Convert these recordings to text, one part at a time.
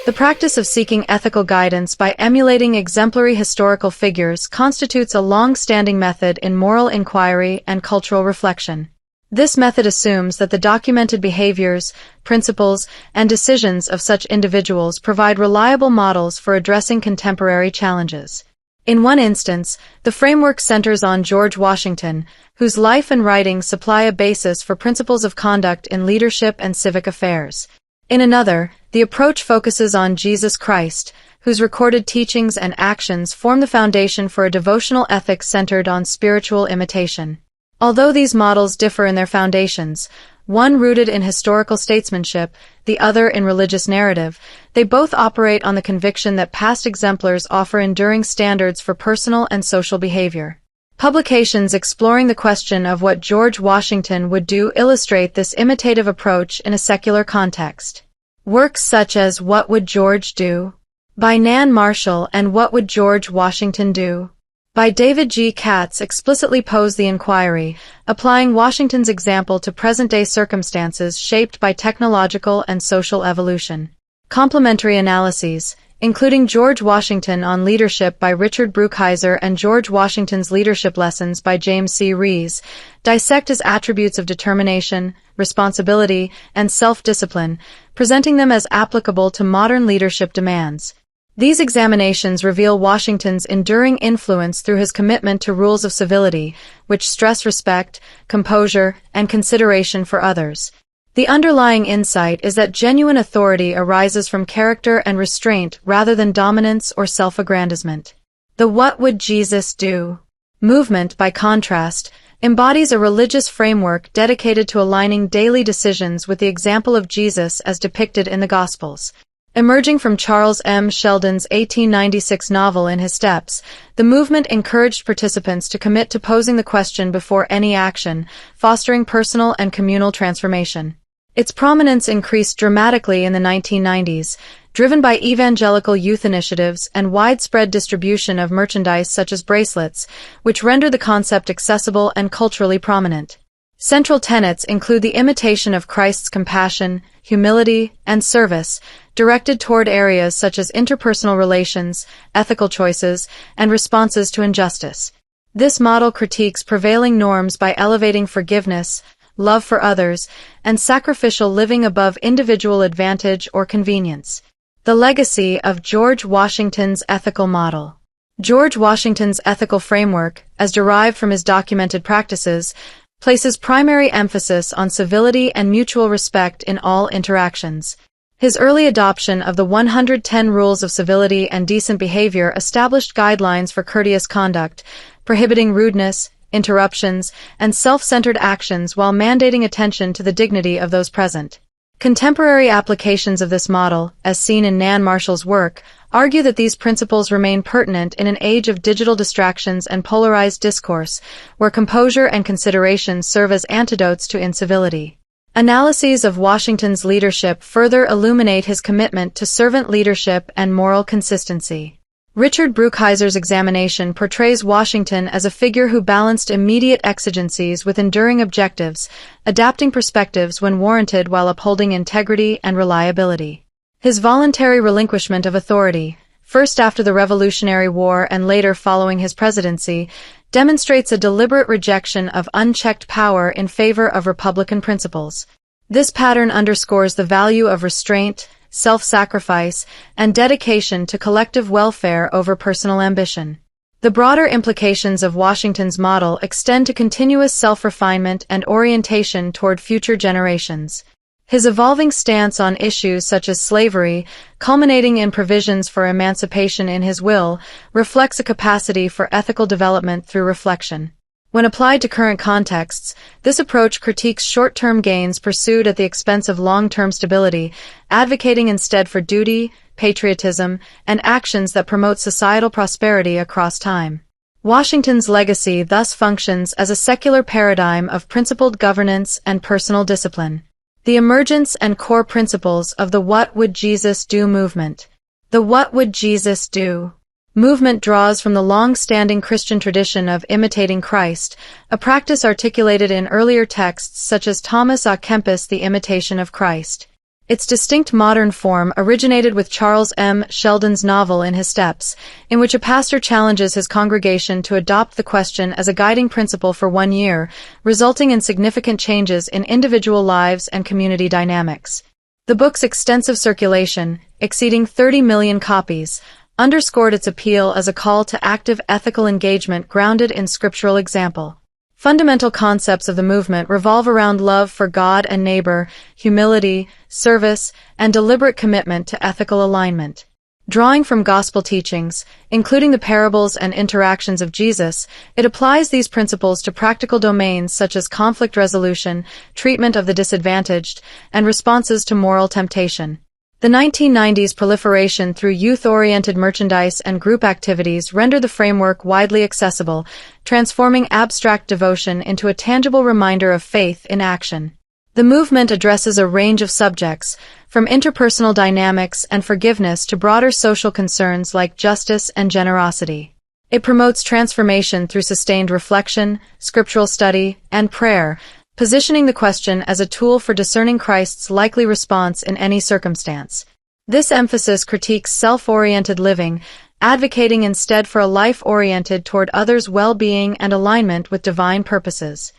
The practice of seeking ethical guidance by emulating exemplary historical figures constitutes a long-standing method in moral inquiry and cultural reflection. This method assumes that the documented behaviors, principles, and decisions of such individuals provide reliable models for addressing contemporary challenges. In one instance, the framework centers on George Washington, whose life and writings supply a basis for principles of conduct in leadership and civic affairs. In another, the approach focuses on Jesus Christ, whose recorded teachings and actions form the foundation for a devotional ethic centered on spiritual imitation. Although these models differ in their foundations, one rooted in historical statesmanship, the other in religious narrative, they both operate on the conviction that past exemplars offer enduring standards for personal and social behavior. Publications exploring the question of what George Washington would do illustrate this imitative approach in a secular context. Works such as What Would George Do? By Nan Marshall and What Would George Washington Do? By David G. Katz explicitly pose the inquiry, applying Washington's example to present-day circumstances shaped by technological and social evolution. Complementary analyses, including George Washington on Leadership by Richard Brookhiser and George Washington's Leadership Lessons by James C. Rees, dissect his attributes of determination, responsibility, and self-discipline, presenting them as applicable to modern leadership demands. These examinations reveal Washington's enduring influence through his commitment to rules of civility, which stress respect, composure, and consideration for others. The underlying insight is that genuine authority arises from character and restraint rather than dominance or self-aggrandizement. The What Would Jesus Do? Movement, by contrast, embodies a religious framework dedicated to aligning daily decisions with the example of Jesus as depicted in the Gospels. Emerging from Charles M. Sheldon's 1896 novel In His Steps, the movement encouraged participants to commit to posing the question before any action, fostering personal and communal transformation. Its prominence increased dramatically in the 1990s, driven by evangelical youth initiatives and widespread distribution of merchandise such as bracelets, which rendered the concept accessible and culturally prominent. Central tenets include the imitation of Christ's compassion, humility, and service, directed toward areas such as interpersonal relations, ethical choices, and responses to injustice. This model critiques prevailing norms by elevating forgiveness, love for others, and sacrificial living above individual advantage or convenience. The legacy of George Washington's ethical model. George Washington's ethical framework, as derived from his documented practices, places primary emphasis on civility and mutual respect in all interactions. His early adoption of the 110 Rules of Civility and Decent Behavior established guidelines for courteous conduct, prohibiting rudeness, interruptions, and self-centered actions while mandating attention to the dignity of those present. Contemporary applications of this model, as seen in Nan Marshall's work, argue that these principles remain pertinent in an age of digital distractions and polarized discourse, where composure and consideration serve as antidotes to incivility. Analyses of Washington's leadership further illuminate his commitment to servant leadership and moral consistency. Richard Brookhiser's examination portrays Washington as a figure who balanced immediate exigencies with enduring objectives, adapting perspectives when warranted while upholding integrity and reliability. His voluntary relinquishment of authority, first after the Revolutionary War and later following his presidency, demonstrates a deliberate rejection of unchecked power in favor of Republican principles. This pattern underscores the value of restraint, self-sacrifice, and dedication to collective welfare over personal ambition. The broader implications of Washington's model extend to continuous self-refinement and orientation toward future generations. His evolving stance on issues such as slavery, culminating in provisions for emancipation in his will, reflects a capacity for ethical development through reflection. When applied to current contexts, this approach critiques short-term gains pursued at the expense of long-term stability, advocating instead for duty, patriotism, and actions that promote societal prosperity across time. Washington's legacy thus functions as a secular paradigm of principled governance and personal discipline. The emergence and core principles of the What Would Jesus Do movement. The What Would Jesus Do movement draws from the long-standing Christian tradition of imitating Christ, a practice articulated in earlier texts such as Thomas A. Kempis' The Imitation of Christ. Its distinct modern form originated with Charles M. Sheldon's novel In His Steps, in which a pastor challenges his congregation to adopt the question as a guiding principle for 1 year, resulting in significant changes in individual lives and community dynamics. The book's extensive circulation, exceeding 30 million copies, underscored its appeal as a call to active ethical engagement grounded in scriptural example. Fundamental concepts of the movement revolve around love for God and neighbor, humility, service, and deliberate commitment to ethical alignment. Drawing from gospel teachings, including the parables and interactions of Jesus, it applies these principles to practical domains such as conflict resolution, treatment of the disadvantaged, and responses to moral temptation. The 1990s proliferation through youth-oriented merchandise and group activities rendered the framework widely accessible, transforming abstract devotion into a tangible reminder of faith in action. The movement addresses a range of subjects, from interpersonal dynamics and forgiveness to broader social concerns like justice and generosity. It promotes transformation through sustained reflection, scriptural study, and prayer, positioning the question as a tool for discerning Christ's likely response in any circumstance. This emphasis critiques self-oriented living, advocating instead for a life oriented toward others' well-being and alignment with divine purposes.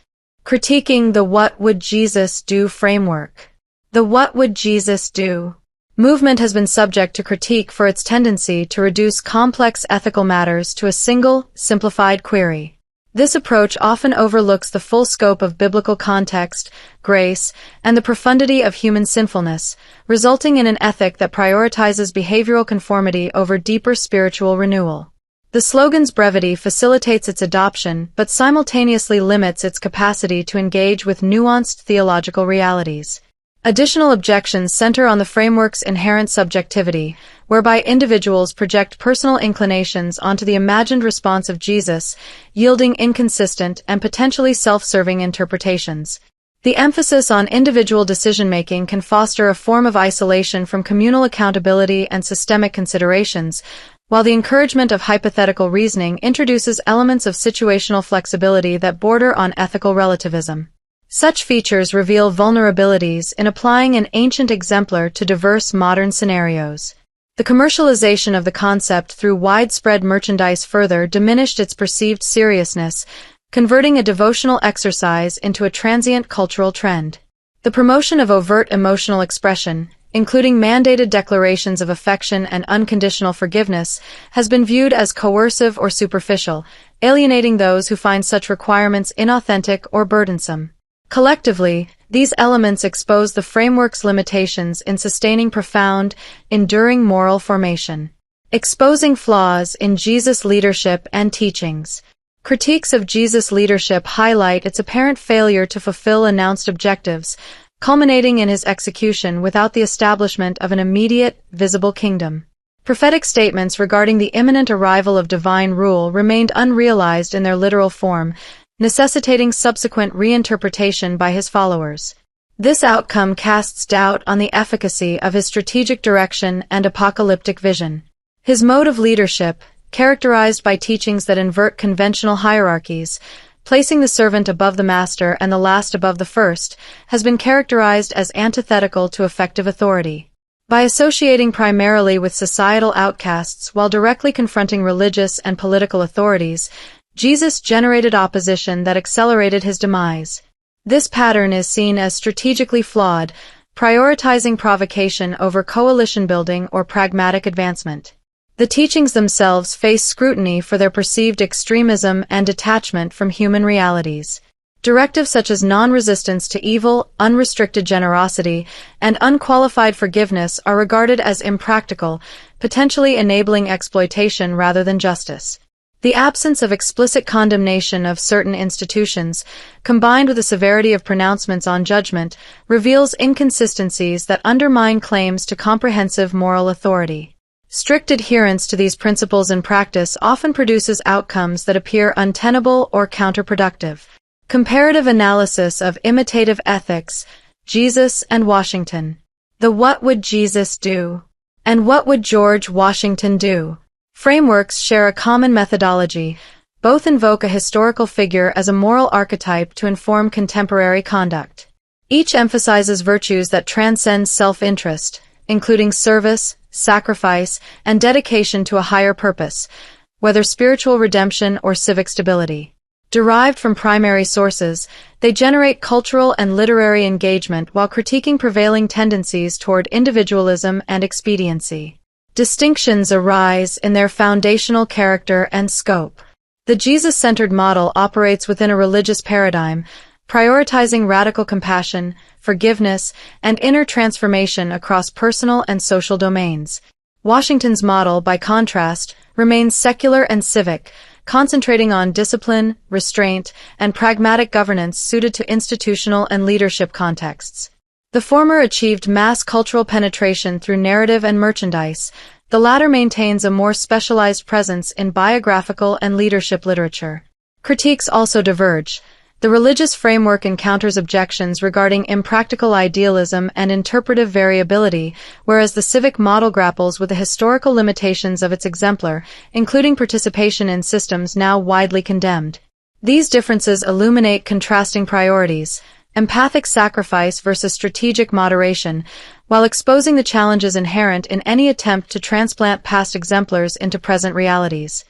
Critiquing the What Would Jesus Do framework. The What Would Jesus Do movement has been subject to critique for its tendency to reduce complex ethical matters to a single, simplified query. This approach often overlooks the full scope of biblical context, grace, and the profundity of human sinfulness, resulting in an ethic that prioritizes behavioral conformity over deeper spiritual renewal. The slogan's brevity facilitates its adoption but simultaneously limits its capacity to engage with nuanced theological realities. Additional objections center on the framework's inherent subjectivity, whereby individuals project personal inclinations onto the imagined response of Jesus, yielding inconsistent and potentially self-serving interpretations. The emphasis on individual decision-making can foster a form of isolation from communal accountability and systemic considerations, while the encouragement of hypothetical reasoning introduces elements of situational flexibility that border on ethical relativism. Such features reveal vulnerabilities in applying an ancient exemplar to diverse modern scenarios. The commercialization of the concept through widespread merchandise further diminished its perceived seriousness, converting a devotional exercise into a transient cultural trend. The promotion of overt emotional expression, including mandated declarations of affection and unconditional forgiveness, has been viewed as coercive or superficial, alienating those who find such requirements inauthentic or burdensome. Collectively, these elements expose the framework's limitations in sustaining profound, enduring moral formation. Exposing flaws in Jesus' leadership and teachings. Critiques of Jesus' leadership highlight its apparent failure to fulfill announced objectives, culminating in his execution without the establishment of an immediate, visible kingdom. Prophetic statements regarding the imminent arrival of divine rule remained unrealized in their literal form, necessitating subsequent reinterpretation by his followers. This outcome casts doubt on the efficacy of his strategic direction and apocalyptic vision. His mode of leadership, characterized by teachings that invert conventional hierarchies, placing the servant above the master and the last above the first, has been characterized as antithetical to effective authority. By associating primarily with societal outcasts while directly confronting religious and political authorities, Jesus generated opposition that accelerated his demise. This pattern is seen as strategically flawed, prioritizing provocation over coalition building or pragmatic advancement. The teachings themselves face scrutiny for their perceived extremism and detachment from human realities. Directives such as non-resistance to evil, unrestricted generosity, and unqualified forgiveness are regarded as impractical, potentially enabling exploitation rather than justice. The absence of explicit condemnation of certain institutions, combined with the severity of pronouncements on judgment, reveals inconsistencies that undermine claims to comprehensive moral authority. Strict adherence to these principles in practice often produces outcomes that appear untenable or counterproductive. Comparative analysis of imitative ethics, Jesus and Washington. The What Would Jesus Do? And What Would George Washington Do? Frameworks share a common methodology. Both invoke a historical figure as a moral archetype to inform contemporary conduct. Each emphasizes virtues that transcend self-interest, including service, sacrifice, and dedication to a higher purpose, whether spiritual redemption or civic stability. Derived from primary sources, they generate cultural and literary engagement while critiquing prevailing tendencies toward individualism and expediency. Distinctions arise in their foundational character and scope. The Jesus-centered model operates within a religious paradigm, prioritizing radical compassion, forgiveness, and inner transformation across personal and social domains. Washington's model, by contrast, remains secular and civic, concentrating on discipline, restraint, and pragmatic governance suited to institutional and leadership contexts. The former achieved mass cultural penetration through narrative and merchandise. The latter maintains a more specialized presence in biographical and leadership literature. Critiques also diverge. The religious framework encounters objections regarding impractical idealism and interpretive variability, whereas the civic model grapples with the historical limitations of its exemplar, including participation in systems now widely condemned. These differences illuminate contrasting priorities, empathic sacrifice versus strategic moderation, while exposing the challenges inherent in any attempt to transplant past exemplars into present realities.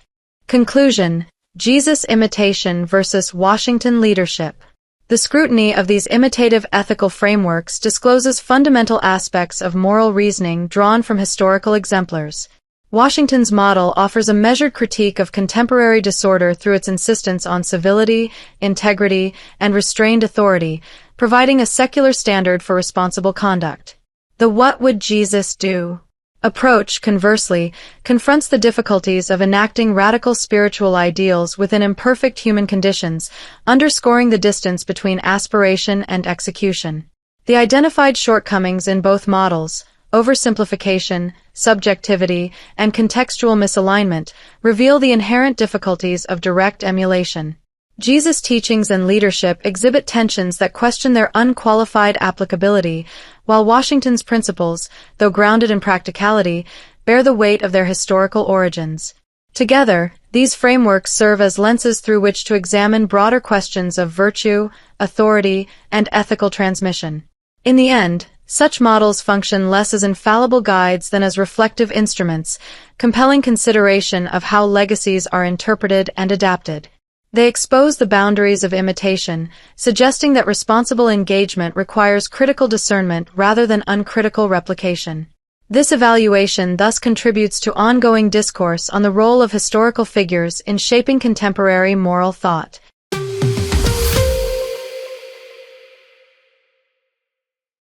Conclusion: Jesus imitation versus Washington leadership. The scrutiny of these imitative ethical frameworks discloses fundamental aspects of moral reasoning drawn from historical exemplars. Washington's model offers a measured critique of contemporary disorder through its insistence on civility, integrity, and restrained authority, providing a secular standard for responsible conduct. The "What would Jesus do?" approach, conversely, confronts the difficulties of enacting radical spiritual ideals within imperfect human conditions, underscoring the distance between aspiration and execution. The identified shortcomings in both models, oversimplification, subjectivity, and contextual misalignment, reveal the inherent difficulties of direct emulation. Jesus' teachings and leadership exhibit tensions that question their unqualified applicability, while Washington's principles, though grounded in practicality, bear the weight of their historical origins. Together, these frameworks serve as lenses through which to examine broader questions of virtue, authority, and ethical transmission. In the end, such models function less as infallible guides than as reflective instruments, compelling consideration of how legacies are interpreted and adapted. They expose the boundaries of imitation, suggesting that responsible engagement requires critical discernment rather than uncritical replication. This evaluation thus contributes to ongoing discourse on the role of historical figures in shaping contemporary moral thought.